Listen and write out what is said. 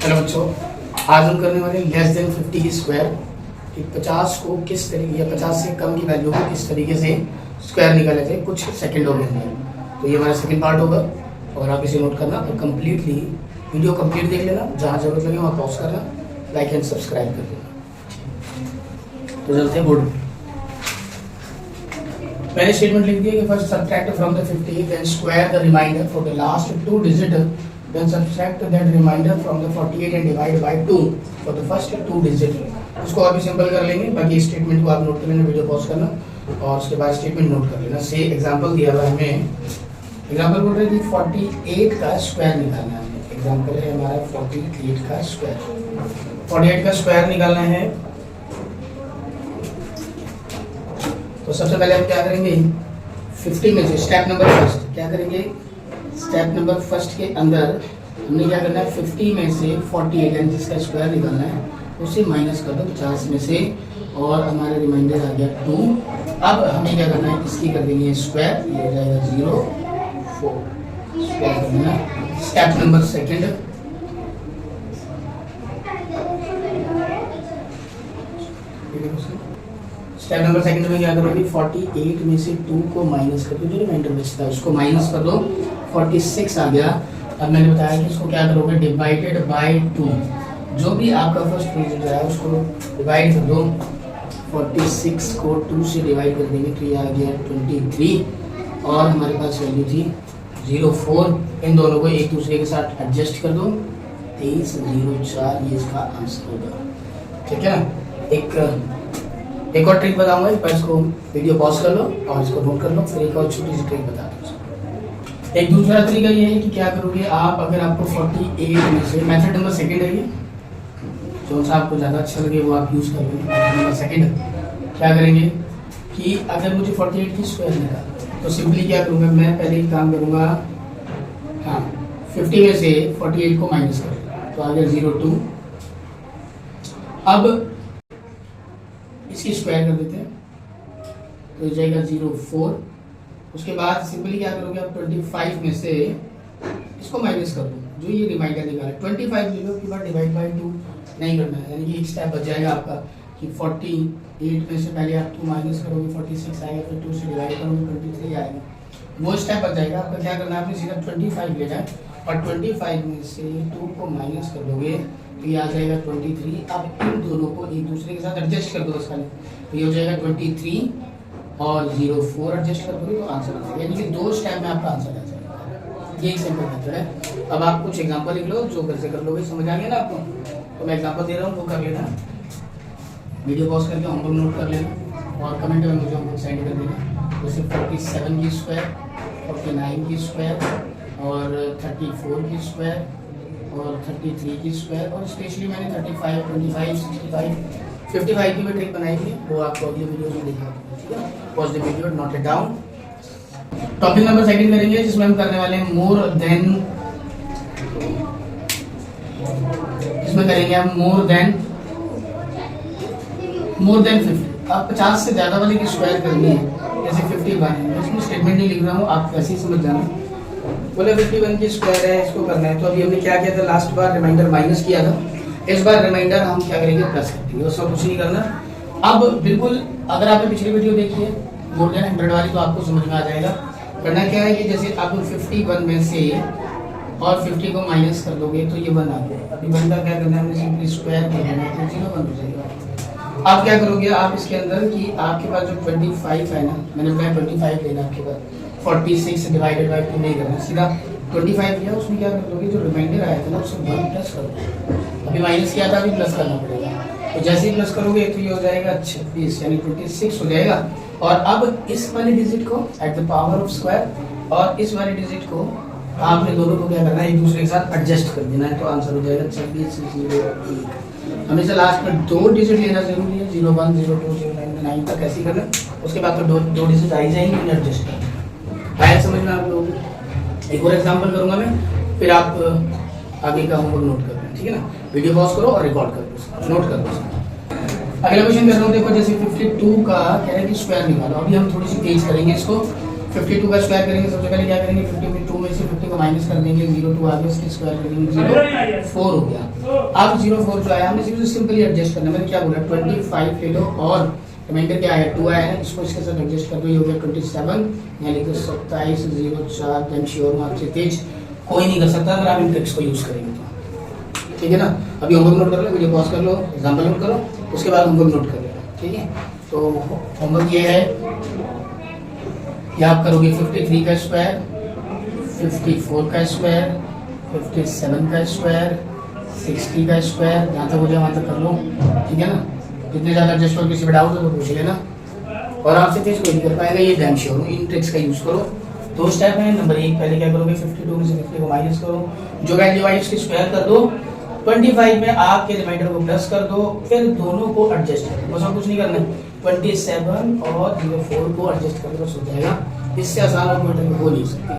Hello बच्चों, आज हम करने वाले लेस देन 50 की स्क्वायर कि 50 को किस तरीके या 50 से कम की वैल्यू को किस तरीके से स्क्वायर निकाला जाए कुछ सेकंडों के अंदर। तो ये हमारा सेकंड पार्ट होगा और आप इसे नोट करना और कम्प्लीटली वीडियो कंप्लीट देख लेना, जहाँ जरूरत लगे वहाँ पॉज करना, लाइक एंड सब्सक्राइब कर देना। तो चलते हैं बोर्ड। पहले स्टेटमेंट लिख दिया कि first subtract from the 50 then square the remainder for the last 2 digit, then subtract that remainder from the 48 and divide by 2 for the first 2 digit। उसको और भी सिंपल कर लेंगे, बाकी स्टेटमेंट को आप नोट कर लेना, वीडियो पॉज करना और उसके बाद स्टेटमेंट नोट कर लेना। से एग्जांपल दिया हुआ है हमें, एग्जांपल बोल रहे हैं कि 48 का स्क्वायर निकालना है। एग्जांपल है हमारा 48 का स्क्वायर। 48 का स्क्वायर निकालना है तो सबसे पहले हम क्या करेंगे, 50 में से स्टेप नंबर फर्स्ट क्या करेंगे, स्टेप नंबर फर्स्ट के अंदर हमने क्या करना है, 50 में से 48 यानी जिसका स्क्वायर निकालना है उसे माइनस कर दो 50 में से और हमारा रिमाइंडर आ गया 2। अब हमें क्या करना है, इसकी कर देंगे स्क्वायर, ये हो जाएगा 0 4 स्क्वायर कर देना। Step number second, step number second में क्या करोगे, 48 में से 2 को माइनस करके जो रिमाइंडर बचता है उसको माइनस कर दो, 46 आ गया। अब मैंने बताया कि इसको क्या करोगे, डिवाइडेड बाय 2, जो भी आपका फर्स्ट डिजिट है उसको डिवाइड कर दो। 46 को 2 से डिवाइड कर देंगे तो ये आ गया 23 और हमारे पास वैल्यू थी 04। इन दोनों को एक दूसरे के साथ एडजस्ट कर दो, 2304 ये इसका आंसर होगा। ठीक है ना। एक और ट्रिक बताऊंगा, एक बार इसको वीडियो पॉज कर लो और इसको नोट कर लो, फिर एक और छोटी सी ट्रिक बता दो। एक दूसरा तरीका ये है कि क्या करोगे आप, अगर आपको 48 में से, मेथड नंबर सेकंड है ये, जो सा आपको ज़्यादा अच्छा लगे वो आप यूज़ करोगे। मेथड नंबर सेकंड क्या करेंगे कि अगर मुझे 48 की स्क्वायर निकालना तो सिंपली क्या करूँगा, मैं पहले एक काम करूँगा, हाँ 50 में से 48 को माइनस करूँगा तो आ गया 02। अब इसकी स्क्वायर कर देते हैं तो हो जाएगा 04। उसके बाद सिंपली क्या करोगे आप, 25 में से इसको माइनस कर दो, जो ये रिमाइंडर निकाला 25 ले लो, उसके बाद डिवाइड बाय 2 नहीं करना है, यानी कि एक स्टेप बच जाएगा आपका कि 48 में से पहले आप 2 माइनस करोगे 46 आएगा, फिर 2 से डिवाइड करोगे 23 आएगा, वो स्टेप बच जाएगा आपका। क्या करना है, आपने सीधा 25 लेना है और 25 में से 2 को माइनस कर दोगे तो ये आ जाएगा 23। अब इन दोनों को एक दूसरे के साथ एडजस्ट कर दो बस खाली, तो ये हो जाएगा 23 और 04 एडजस्ट कर दोगे तो आंसर आ जाएगा, यानी कि 2 स्टेप में आपका आंसर आ जाएगा। ये एक सिंपल मेथड है। अब आप कुछ एग्जांपल लिख लो, जो घर से कर लोगे, समझ आ गया ना आपको। तो मैं एग्जांपल दे रहा हूँ, वो कर लेना, वीडियो पॉज करके होमवर्क नोट कर लेना और कमेंट में मुझे होमवर्क सेंड कर देना। जैसे 47 की स्क्वायर, 49 की स्क्वायर और 34 की स्क्वायर और 33 की स्क्वायर और स्पेशली मैंने 35, 25, 65, 55 की भी ट्रिक बनाई थी, वो आपको अगले वीडियो में दिखा दूंगा। ठीक है, pause the video, note it down. Topic number second करेंगे, जिसमें हम करने वाले हैं मोर देन, इसमें करेंगे हम मोर देन 50। आप 50 से ज्यादा वाले की स्क्वायर करनी है, जैसे 51 है, इसमें स्टेटमेंट नहीं लिख रहा हूँ, आप वैसे ही समझ जाना। बोले 51 की स्क्वायर है, इसको करना है। तो अभी हमने क्या किया था, लास्ट बार रिमाइंडर माइनस किया था, इस बार रिमाइंडर हम क्या करेंगे, प्लस कर देंगे, उसका कुछ नहीं करना। अब बिल्कुल अगर आपने पिछली वीडियो देखी है मोर देन 100 वाली तो आपको समझ में आ जाएगा। करना क्या है कि जैसे आप 51 में से और 50 को माइनस कर दोगे तो ये 1 आ गया। अभी 1 का क्या करना है, हमने सिंपली स्क्वायर कर देना है तो 0 1 हो जाएगा। आप क्या करोगे, आप इसके अंदर कि आपके पास जो 25 है ना, मैंने बताया 25 लेना, आपके पास 46 डिवाइडेड बाय 2 नहीं करना, सीधा 25 लिया, उसमें क्या कर दोगे, जो रिमाइंडर आया था ना उससे 1 प्लस कर दो। अभी माइनस किया था, अभी प्लस करना पड़ेगा, तो जैसे ही प्लस करोगे तो ये हो जाएगा 26 यानी 26 हो जाएगा। और अब इस वाले डिजिट को at the power of square और इस वाले डिजिट को आपने दोनों को क्या करना है, एक दूसरे के साथ एडजस्ट कर देना है, तो आंसर हो जाएगा 26 01। हमेशा लास्ट में 2 डिजिट लेना जरूरी है, 01 02 09 तक ऐसे करना, उसके बाद तो 2 डिजिट आ ही जाएंगे, एडजस्ट करना। आया समझ में आप लोग। एक और एग्जांपल करूंगा मैं, फिर आप आगे का होमवर्क नोट कर लें। ठीक है ना, वीडियो पॉज करो और रिकॉर्ड कर लो, नोट कर लो। अगला क्वेश्चन कर रहा हूँ, देखो जैसे 52 का कह रहे हैं कि स्क्वायर निकालो। अभी हम थोड़ी सी तेज करेंगे इसको, 52 का स्क्वायर करेंगे। सबसे पहले क्या करेंगे, 52 में से 51 50 को माइनस कर देंगे, 0 2 आ गया, इसकी स्क्वायर कर देंगे 0 4 हो गया। अब 0 4 जो आया हमने सिंपली एडजस्ट करना, मैंने क्या बोला 25 ले लो और रिमाइंडर क्या आया 2 आया है, इसको इसके साथ एडजस्ट कर दो, ये हो गया 27, यहाँ लिखो 27 0 4, देन श्योर मार्क से तेज कोई नहीं कर सकता अगर आप इन ट्रिक्स को यूज करेंगे तो, ठीक है ना। अभी होमवर्क नोट कर लो, वीडियो पॉज कर लो, एग्जाम्पल नोट करो, उसके बाद होमवर्क नोट कर लेना, ठीक है। तो होमवर्क ये है कि आप करोगे 53 का स्क्वायर, 54 का स्क्वायर, 57 का स्क्वायर, 60 का स्क्वायर, जहाँ तक हो जाए वहाँ तक कर लो, ठीक है ना। जितने ज़्यादा एडजस्ट हो किसी पे डाउट हो तो पूछ लेना, और आपसे तेज कोई नहीं कर पाएगा, ये डैम श्योर। इन ट्रिक्स का यूज़ करो। 2 स्टेप है। नंबर 1 पहले क्या करोगे 52 में से 50 को माइनस करो, जो वैल्यू आई उसकी स्क्वायर कर दो, 25 में आपके रिमाइंडर को प्लस कर दो, फिर दोनों को एडजस्ट कर दो, बस और कुछ नहीं करना है। 27 और 04 को एडजस्ट कर दो, बस हो जाएगा। इससे आसान और कोई हो नहीं सकती।